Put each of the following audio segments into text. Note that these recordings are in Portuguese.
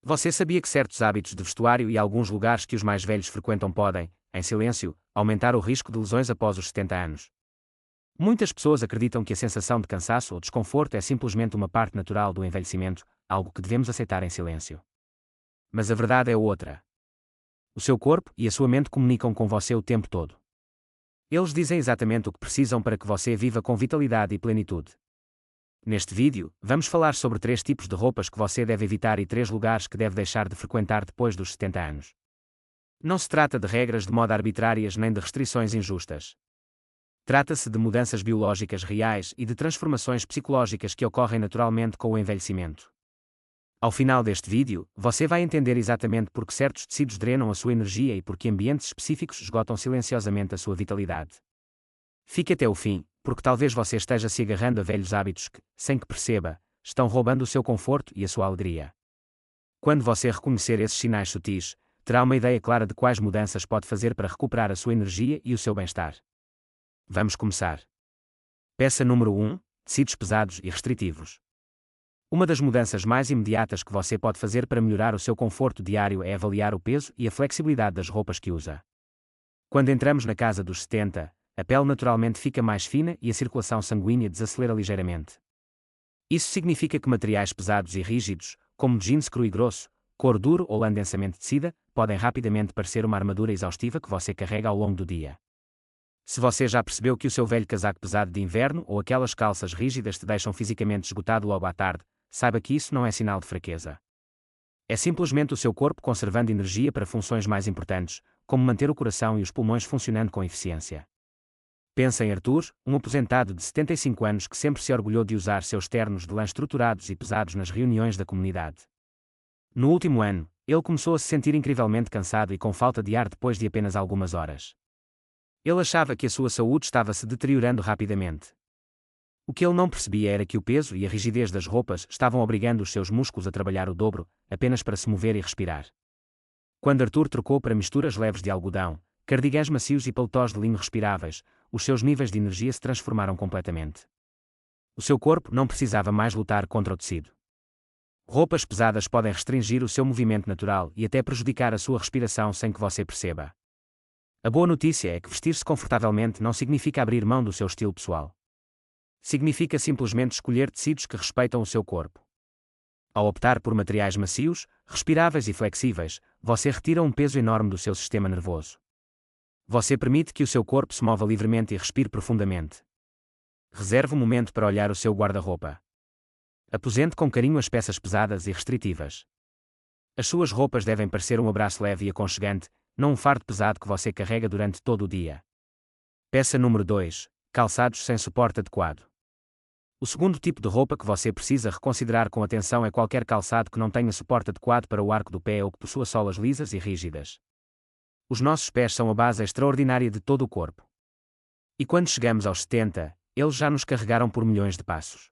Você sabia que certos hábitos de vestuário e alguns lugares que os mais velhos frequentam podem, em silêncio, aumentar o risco de lesões após os 70 anos? Muitas pessoas acreditam que a sensação de cansaço ou desconforto é simplesmente uma parte natural do envelhecimento, algo que devemos aceitar em silêncio. Mas a verdade é outra. O seu corpo e a sua mente comunicam com você o tempo todo. Eles dizem exatamente o que precisam para que você viva com vitalidade e plenitude. Neste vídeo, vamos falar sobre 3 tipos de roupas que você deve evitar e 3 lugares que deve deixar de frequentar depois dos 70 anos. Não se trata de regras de moda arbitrárias nem de restrições injustas. Trata-se de mudanças biológicas reais e de transformações psicológicas que ocorrem naturalmente com o envelhecimento. Ao final deste vídeo, você vai entender exatamente por que certos tecidos drenam a sua energia e por que ambientes específicos esgotam silenciosamente a sua vitalidade. Fique até o fim, porque talvez você esteja se agarrando a velhos hábitos que, sem que perceba, estão roubando o seu conforto e a sua alegria. Quando você reconhecer esses sinais sutis, terá uma ideia clara de quais mudanças pode fazer para recuperar a sua energia e o seu bem-estar. Vamos começar. Peça número 1: tecidos pesados e restritivos. Uma das mudanças mais imediatas que você pode fazer para melhorar o seu conforto diário é avaliar o peso e a flexibilidade das roupas que usa. Quando entramos na casa dos 70, a pele naturalmente fica mais fina e a circulação sanguínea desacelera ligeiramente. Isso significa que materiais pesados e rígidos, como jeans cru e grosso, couro duro ou lã densamente tecida, podem rapidamente parecer uma armadura exaustiva que você carrega ao longo do dia. Se você já percebeu que o seu velho casaco pesado de inverno ou aquelas calças rígidas te deixam fisicamente esgotado logo à tarde, saiba que isso não é sinal de fraqueza. É simplesmente o seu corpo conservando energia para funções mais importantes, como manter o coração e os pulmões funcionando com eficiência. Pensa em Arthur, um aposentado de 75 anos que sempre se orgulhou de usar seus ternos de lã estruturados e pesados nas reuniões da comunidade. No último ano, ele começou a se sentir incrivelmente cansado e com falta de ar depois de apenas algumas horas. Ele achava que a sua saúde estava se deteriorando rapidamente. O que ele não percebia era que o peso e a rigidez das roupas estavam obrigando os seus músculos a trabalhar o dobro, apenas para se mover e respirar. Quando Arthur trocou para misturas leves de algodão, cardigãs macios e paletós de linho respiráveis, os seus níveis de energia se transformaram completamente. O seu corpo não precisava mais lutar contra o tecido. Roupas pesadas podem restringir o seu movimento natural e até prejudicar a sua respiração sem que você perceba. A boa notícia é que vestir-se confortavelmente não significa abrir mão do seu estilo pessoal. Significa simplesmente escolher tecidos que respeitam o seu corpo. Ao optar por materiais macios, respiráveis e flexíveis, você retira um peso enorme do seu sistema nervoso. Você permite que o seu corpo se mova livremente e respire profundamente. Reserve um momento para olhar o seu guarda-roupa. Aposente com carinho as peças pesadas e restritivas. As suas roupas devem parecer um abraço leve e aconchegante, não um fardo pesado que você carrega durante todo o dia. Peça número 2: calçados sem suporte adequado. O segundo tipo de roupa que você precisa reconsiderar com atenção é qualquer calçado que não tenha suporte adequado para o arco do pé ou que possua solas lisas e rígidas. Os nossos pés são a base extraordinária de todo o corpo. E quando chegamos aos 70, eles já nos carregaram por milhões de passos.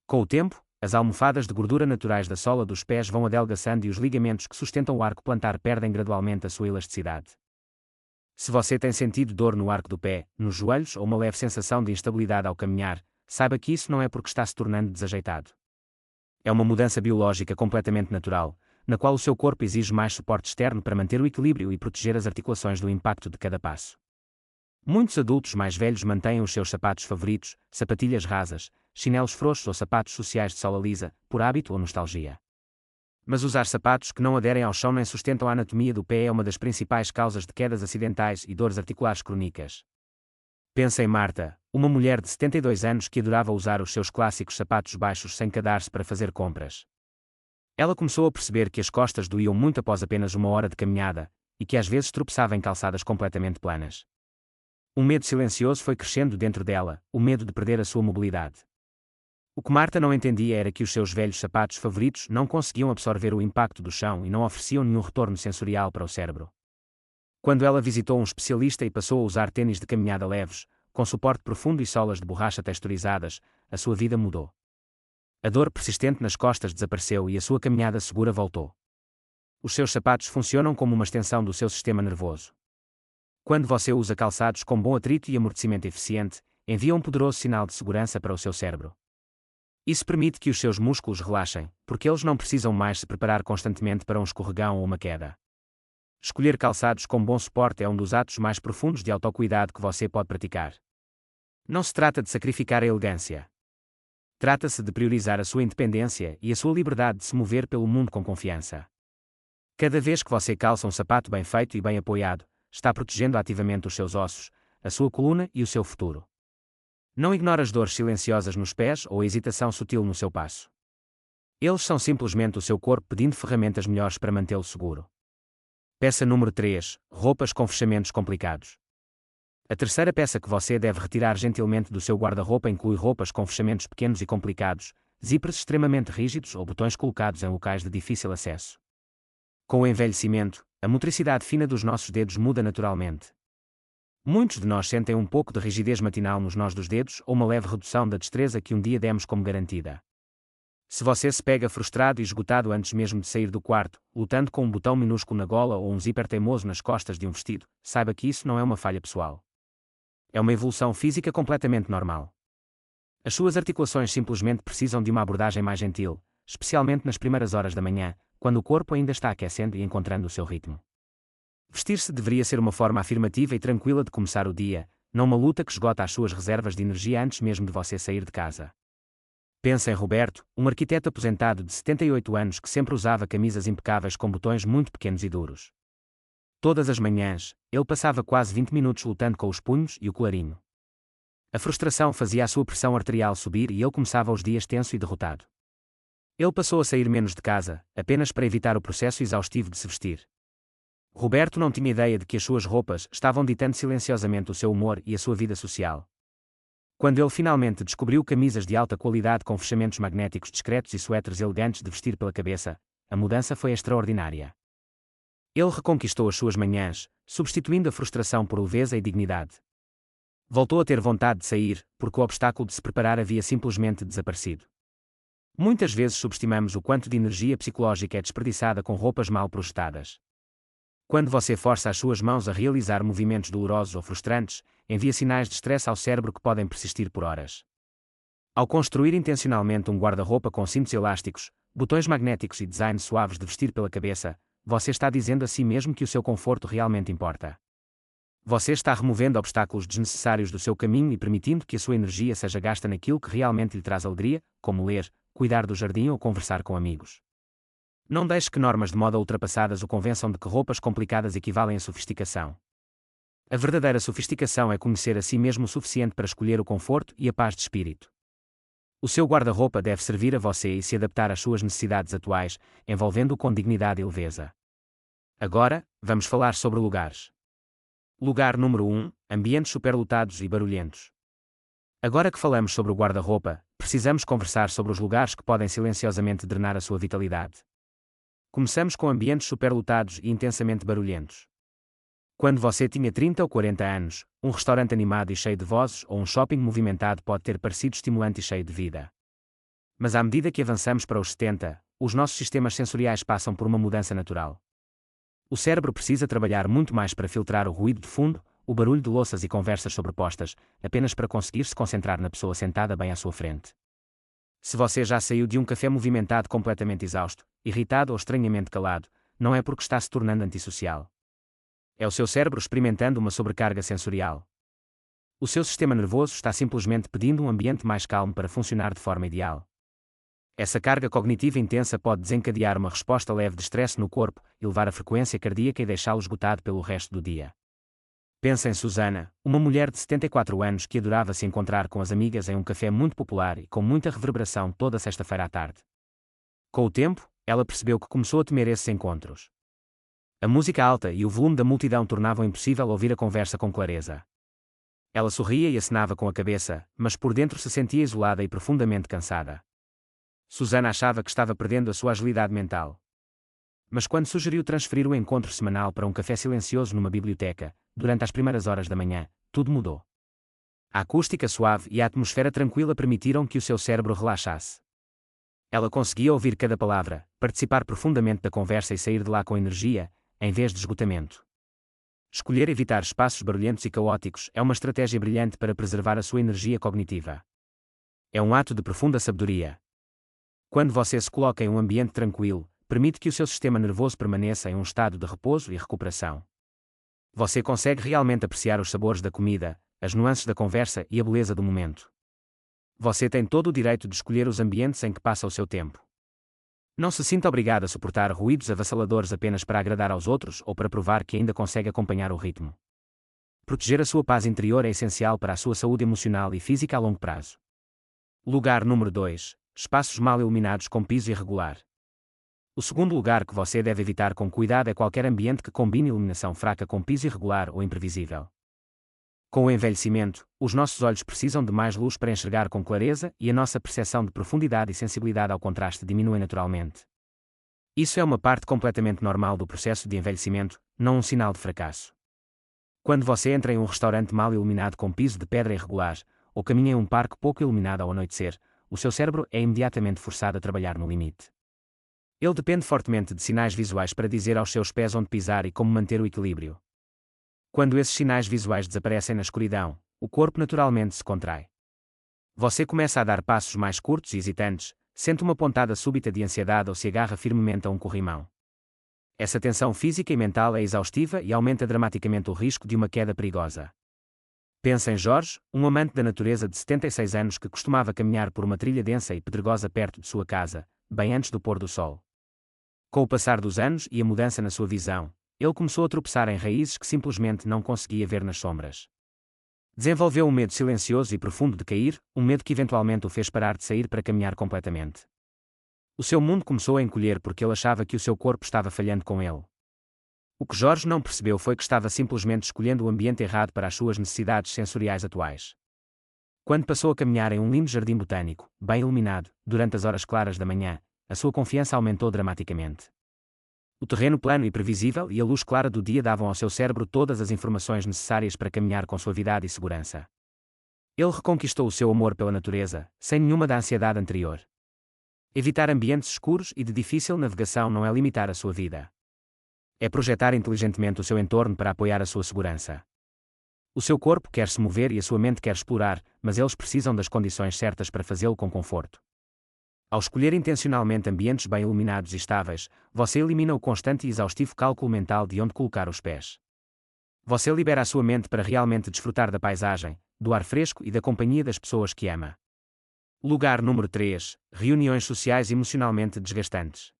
Com o tempo, as almofadas de gordura naturais da sola dos pés vão adelgaçando e os ligamentos que sustentam o arco plantar perdem gradualmente a sua elasticidade. Se você tem sentido dor no arco do pé, nos joelhos ou uma leve sensação de instabilidade ao caminhar, saiba que isso não é porque está se tornando desajeitado. É uma mudança biológica completamente natural, na qual o seu corpo exige mais suporte externo para manter o equilíbrio e proteger as articulações do impacto de cada passo. Muitos adultos mais velhos mantêm os seus sapatos favoritos, sapatilhas rasas, chinelos frouxos ou sapatos sociais de sola lisa, por hábito ou nostalgia. Mas usar sapatos que não aderem ao chão nem sustentam a anatomia do pé é uma das principais causas de quedas acidentais e dores articulares crônicas. Pensa em Marta, uma mulher de 72 anos que adorava usar os seus clássicos sapatos baixos sem cadarço para fazer compras. Ela começou a perceber que as costas doíam muito após apenas uma hora de caminhada, e que às vezes tropeçava em calçadas completamente planas. Um medo silencioso foi crescendo dentro dela, o medo de perder a sua mobilidade. O que Marta não entendia era que os seus velhos sapatos favoritos não conseguiam absorver o impacto do chão e não ofereciam nenhum retorno sensorial para o cérebro. Quando ela visitou um especialista e passou a usar tênis de caminhada leves, com suporte profundo e solas de borracha texturizadas, a sua vida mudou. A dor persistente nas costas desapareceu e a sua caminhada segura voltou. Os seus sapatos funcionam como uma extensão do seu sistema nervoso. Quando você usa calçados com bom atrito e amortecimento eficiente, envia um poderoso sinal de segurança para o seu cérebro. Isso permite que os seus músculos relaxem, porque eles não precisam mais se preparar constantemente para um escorregão ou uma queda. Escolher calçados com bom suporte é um dos atos mais profundos de autocuidado que você pode praticar. Não se trata de sacrificar a elegância. Trata-se de priorizar a sua independência e a sua liberdade de se mover pelo mundo com confiança. Cada vez que você calça um sapato bem feito e bem apoiado, está protegendo ativamente os seus ossos, a sua coluna e o seu futuro. Não ignore as dores silenciosas nos pés ou a hesitação sutil no seu passo. Eles são simplesmente o seu corpo pedindo ferramentas melhores para mantê-lo seguro. Peça número 3. Roupas com fechamentos complicados. A terceira peça que você deve retirar gentilmente do seu guarda-roupa inclui roupas com fechamentos pequenos e complicados, zíperes extremamente rígidos ou botões colocados em locais de difícil acesso. Com o envelhecimento, a motricidade fina dos nossos dedos muda naturalmente. Muitos de nós sentem um pouco de rigidez matinal nos nós dos dedos ou uma leve redução da destreza que um dia demos como garantida. Se você se pega frustrado e esgotado antes mesmo de sair do quarto, lutando com um botão minúsculo na gola ou um zíper teimoso nas costas de um vestido, saiba que isso não é uma falha pessoal. É uma evolução física completamente normal. As suas articulações simplesmente precisam de uma abordagem mais gentil, especialmente nas primeiras horas da manhã, quando o corpo ainda está aquecendo e encontrando o seu ritmo. Vestir-se deveria ser uma forma afirmativa e tranquila de começar o dia, não uma luta que esgota as suas reservas de energia antes mesmo de você sair de casa. Pensa em Roberto, um arquiteto aposentado de 78 anos que sempre usava camisas impecáveis com botões muito pequenos e duros. Todas as manhãs, ele passava quase 20 minutos lutando com os punhos e o colarinho. A frustração fazia a sua pressão arterial subir e ele começava os dias tenso e derrotado. Ele passou a sair menos de casa, apenas para evitar o processo exaustivo de se vestir. Roberto não tinha ideia de que as suas roupas estavam ditando silenciosamente o seu humor e a sua vida social. Quando ele finalmente descobriu camisas de alta qualidade com fechamentos magnéticos discretos e suéteres elegantes de vestir pela cabeça, a mudança foi extraordinária. Ele reconquistou as suas manhãs, substituindo a frustração por leveza e dignidade. Voltou a ter vontade de sair, porque o obstáculo de se preparar havia simplesmente desaparecido. Muitas vezes subestimamos o quanto de energia psicológica é desperdiçada com roupas mal projetadas. Quando você força as suas mãos a realizar movimentos dolorosos ou frustrantes, envia sinais de estresse ao cérebro que podem persistir por horas. Ao construir intencionalmente um guarda-roupa com cintos elásticos, botões magnéticos e designs suaves de vestir pela cabeça, você está dizendo a si mesmo que o seu conforto realmente importa. Você está removendo obstáculos desnecessários do seu caminho e permitindo que a sua energia seja gasta naquilo que realmente lhe traz alegria, como ler, cuidar do jardim ou conversar com amigos. Não deixe que normas de moda ultrapassadas o convençam de que roupas complicadas equivalem a sofisticação. A verdadeira sofisticação é conhecer a si mesmo o suficiente para escolher o conforto e a paz de espírito. O seu guarda-roupa deve servir a você e se adaptar às suas necessidades atuais, envolvendo-o com dignidade e leveza. Agora, vamos falar sobre lugares. Lugar número 1. Ambientes superlotados e barulhentos. Agora que falamos sobre o guarda-roupa, precisamos conversar sobre os lugares que podem silenciosamente drenar a sua vitalidade. Começamos com ambientes superlotados e intensamente barulhentos. Quando você tinha 30 ou 40 anos, um restaurante animado e cheio de vozes ou um shopping movimentado pode ter parecido estimulante e cheio de vida. Mas à medida que avançamos para os 70, os nossos sistemas sensoriais passam por uma mudança natural. O cérebro precisa trabalhar muito mais para filtrar o ruído de fundo, o barulho de louças e conversas sobrepostas, apenas para conseguir se concentrar na pessoa sentada bem à sua frente. Se você já saiu de um café movimentado completamente exausto, irritado ou estranhamente calado, não é porque está se tornando antissocial. É o seu cérebro experimentando uma sobrecarga sensorial. O seu sistema nervoso está simplesmente pedindo um ambiente mais calmo para funcionar de forma ideal. Essa carga cognitiva intensa pode desencadear uma resposta leve de estresse no corpo, elevar a frequência cardíaca e deixá-lo esgotado pelo resto do dia. Pensa em Susana, uma mulher de 74 anos que adorava se encontrar com as amigas em um café muito popular e com muita reverberação toda sexta-feira à tarde. Com o tempo, ela percebeu que começou a temer esses encontros. A música alta e o volume da multidão tornavam impossível ouvir a conversa com clareza. Ela sorria e acenava com a cabeça, mas por dentro se sentia isolada e profundamente cansada. Susana achava que estava perdendo a sua agilidade mental. Mas quando sugeriu transferir o encontro semanal para um café silencioso numa biblioteca, durante as primeiras horas da manhã, tudo mudou. A acústica suave e a atmosfera tranquila permitiram que o seu cérebro relaxasse. Ela conseguia ouvir cada palavra, participar profundamente da conversa e sair de lá com energia, em vez de esgotamento. Escolher evitar espaços barulhentos e caóticos é uma estratégia brilhante para preservar a sua energia cognitiva. É um ato de profunda sabedoria. Quando você se coloca em um ambiente tranquilo, permite que o seu sistema nervoso permaneça em um estado de repouso e recuperação. Você consegue realmente apreciar os sabores da comida, as nuances da conversa e a beleza do momento. Você tem todo o direito de escolher os ambientes em que passa o seu tempo. Não se sinta obrigado a suportar ruídos avassaladores apenas para agradar aos outros ou para provar que ainda consegue acompanhar o ritmo. Proteger a sua paz interior é essencial para a sua saúde emocional e física a longo prazo. Lugar número 2. Espaços mal iluminados com piso irregular. O segundo lugar que você deve evitar com cuidado é qualquer ambiente que combine iluminação fraca com piso irregular ou imprevisível. Com o envelhecimento, os nossos olhos precisam de mais luz para enxergar com clareza e a nossa percepção de profundidade e sensibilidade ao contraste diminui naturalmente. Isso é uma parte completamente normal do processo de envelhecimento, não um sinal de fracasso. Quando você entra em um restaurante mal iluminado com piso de pedra irregular, ou caminha em um parque pouco iluminado ao anoitecer, o seu cérebro é imediatamente forçado a trabalhar no limite. Ele depende fortemente de sinais visuais para dizer aos seus pés onde pisar e como manter o equilíbrio. Quando esses sinais visuais desaparecem na escuridão, o corpo naturalmente se contrai. Você começa a dar passos mais curtos e hesitantes, sente uma pontada súbita de ansiedade ou se agarra firmemente a um corrimão. Essa tensão física e mental é exaustiva e aumenta dramaticamente o risco de uma queda perigosa. Pensa em Jorge, um amante da natureza de 76 anos que costumava caminhar por uma trilha densa e pedregosa perto de sua casa, bem antes do pôr do sol. Com o passar dos anos e a mudança na sua visão, ele começou a tropeçar em raízes que simplesmente não conseguia ver nas sombras. Desenvolveu um medo silencioso e profundo de cair, um medo que eventualmente o fez parar de sair para caminhar completamente. O seu mundo começou a encolher porque ele achava que o seu corpo estava falhando com ele. O que Jorge não percebeu foi que estava simplesmente escolhendo o ambiente errado para as suas necessidades sensoriais atuais. Quando passou a caminhar em um lindo jardim botânico, bem iluminado, durante as horas claras da manhã, a sua confiança aumentou dramaticamente. O terreno plano e previsível e a luz clara do dia davam ao seu cérebro todas as informações necessárias para caminhar com suavidade e segurança. Ele reconquistou o seu amor pela natureza, sem nenhuma da ansiedade anterior. Evitar ambientes escuros e de difícil navegação não é limitar a sua vida. É projetar inteligentemente o seu entorno para apoiar a sua segurança. O seu corpo quer se mover e a sua mente quer explorar, mas eles precisam das condições certas para fazê-lo com conforto. Ao escolher intencionalmente ambientes bem iluminados e estáveis, você elimina o constante e exaustivo cálculo mental de onde colocar os pés. Você libera a sua mente para realmente desfrutar da paisagem, do ar fresco e da companhia das pessoas que ama. Lugar número 3. Reuniões sociais emocionalmente desgastantes.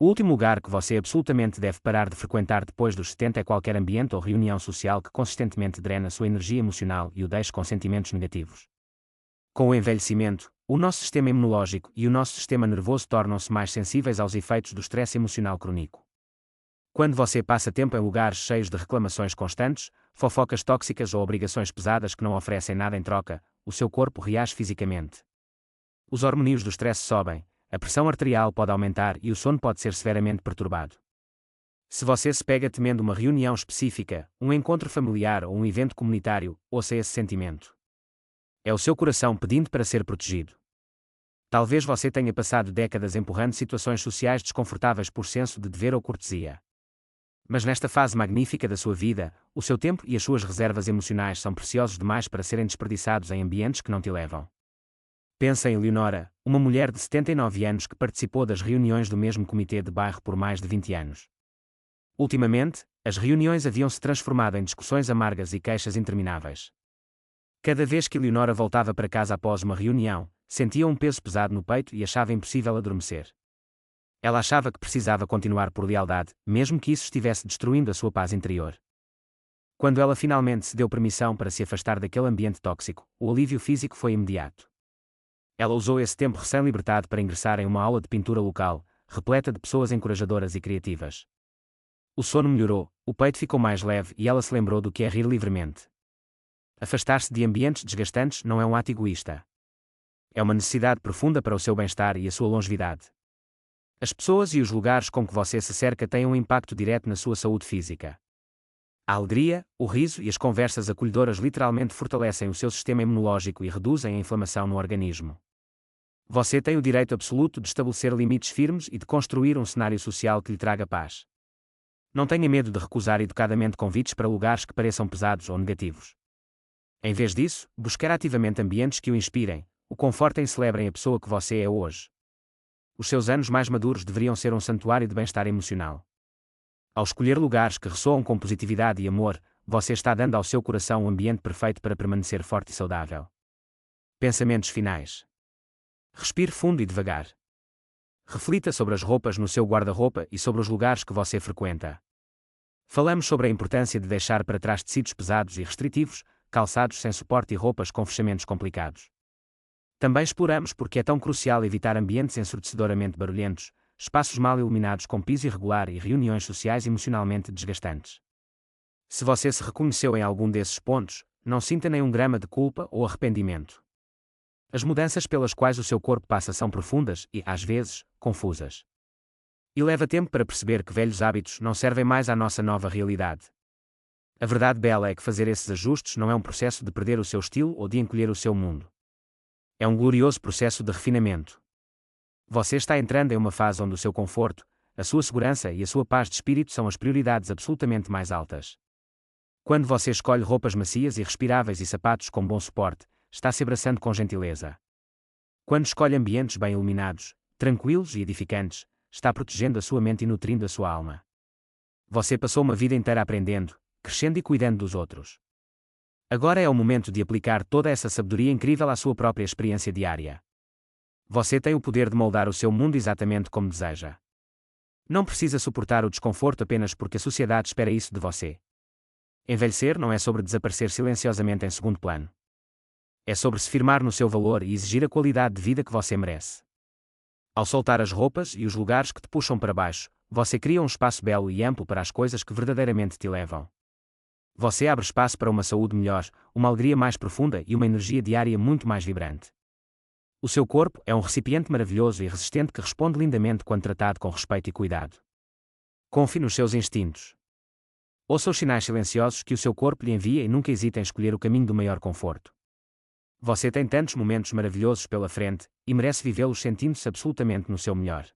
O último lugar que você absolutamente deve parar de frequentar depois dos 70 é qualquer ambiente ou reunião social que consistentemente drena sua energia emocional e o deixe com sentimentos negativos. Com o envelhecimento, o nosso sistema imunológico e o nosso sistema nervoso tornam-se mais sensíveis aos efeitos do estresse emocional crônico. Quando você passa tempo em lugares cheios de reclamações constantes, fofocas tóxicas ou obrigações pesadas que não oferecem nada em troca, o seu corpo reage fisicamente. Os hormônios do estresse sobem, a pressão arterial pode aumentar e o sono pode ser severamente perturbado. Se você se pega temendo uma reunião específica, um encontro familiar ou um evento comunitário, ouça esse sentimento. É o seu coração pedindo para ser protegido. Talvez você tenha passado décadas empurrando situações sociais desconfortáveis por senso de dever ou cortesia. Mas nesta fase magnífica da sua vida, o seu tempo e as suas reservas emocionais são preciosos demais para serem desperdiçados em ambientes que não te levam. Pensa em Leonora, uma mulher de 79 anos que participou das reuniões do mesmo comitê de bairro por mais de 20 anos. Ultimamente, as reuniões haviam se transformado em discussões amargas e queixas intermináveis. Cada vez que Leonora voltava para casa após uma reunião, sentia um peso pesado no peito e achava impossível adormecer. Ela achava que precisava continuar por lealdade, mesmo que isso estivesse destruindo a sua paz interior. Quando ela finalmente se deu permissão para se afastar daquele ambiente tóxico, o alívio físico foi imediato. Ela usou esse tempo recém-libertado para ingressar em uma aula de pintura local, repleta de pessoas encorajadoras e criativas. O sono melhorou, o peito ficou mais leve e ela se lembrou do que é rir livremente. Afastar-se de ambientes desgastantes não é um ato egoísta. É uma necessidade profunda para o seu bem-estar e a sua longevidade. As pessoas e os lugares com que você se cerca têm um impacto direto na sua saúde física. A alegria, o riso e as conversas acolhedoras literalmente fortalecem o seu sistema imunológico e reduzem a inflamação no organismo. Você tem o direito absoluto de estabelecer limites firmes e de construir um cenário social que lhe traga paz. Não tenha medo de recusar educadamente convites para lugares que pareçam pesados ou negativos. Em vez disso, buscar ativamente ambientes que o inspirem, o confortem e celebrem a pessoa que você é hoje. Os seus anos mais maduros deveriam ser um santuário de bem-estar emocional. Ao escolher lugares que ressoam com positividade e amor, você está dando ao seu coração um ambiente perfeito para permanecer forte e saudável. Pensamentos finais. Respire fundo e devagar. Reflita sobre as roupas no seu guarda-roupa e sobre os lugares que você frequenta. Falamos sobre a importância de deixar para trás tecidos pesados e restritivos, calçados sem suporte e roupas com fechamentos complicados. Também exploramos porque é tão crucial evitar ambientes ensurdecedoramente barulhentos, espaços mal iluminados com piso irregular e reuniões sociais emocionalmente desgastantes. Se você se reconheceu em algum desses pontos, não sinta nenhum grama de culpa ou arrependimento. As mudanças pelas quais o seu corpo passa são profundas e, às vezes, confusas. E leva tempo para perceber que velhos hábitos não servem mais à nossa nova realidade. A verdade bela é que fazer esses ajustes não é um processo de perder o seu estilo ou de encolher o seu mundo. É um glorioso processo de refinamento. Você está entrando em uma fase onde o seu conforto, a sua segurança e a sua paz de espírito são as prioridades absolutamente mais altas. Quando você escolhe roupas macias e respiráveis e sapatos com bom suporte, está se abraçando com gentileza. Quando escolhe ambientes bem iluminados, tranquilos e edificantes, está protegendo a sua mente e nutrindo a sua alma. Você passou uma vida inteira aprendendo, crescendo e cuidando dos outros. Agora é o momento de aplicar toda essa sabedoria incrível à sua própria experiência diária. Você tem o poder de moldar o seu mundo exatamente como deseja. Não precisa suportar o desconforto apenas porque a sociedade espera isso de você. Envelhecer não é sobre desaparecer silenciosamente em segundo plano. É sobre se firmar no seu valor e exigir a qualidade de vida que você merece. Ao soltar as roupas e os lugares que te puxam para baixo, você cria um espaço belo e amplo para as coisas que verdadeiramente te levam. Você abre espaço para uma saúde melhor, uma alegria mais profunda e uma energia diária muito mais vibrante. O seu corpo é um recipiente maravilhoso e resistente que responde lindamente quando tratado com respeito e cuidado. Confie nos seus instintos. Ouça os sinais silenciosos que o seu corpo lhe envia e nunca hesite em escolher o caminho do maior conforto. Você tem tantos momentos maravilhosos pela frente, e merece vivê-los sentindo-se absolutamente no seu melhor.